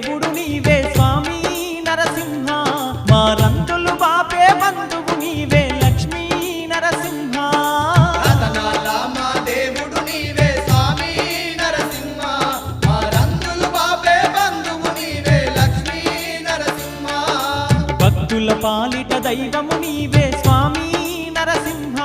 దేవుడు నీవే స్వామి నరసింహ, మా రందులు బాపే బంధువు నీవే లక్ష్మీ నరసింహ. రతనాల మా దేవుడు నీవే స్వామి నరసింహ, మా రందులు బాపే బంధువు నీవే లక్ష్మీ నరసింహ. భక్తుల పాలిట దైవము నీవే స్వామి నరసింహ.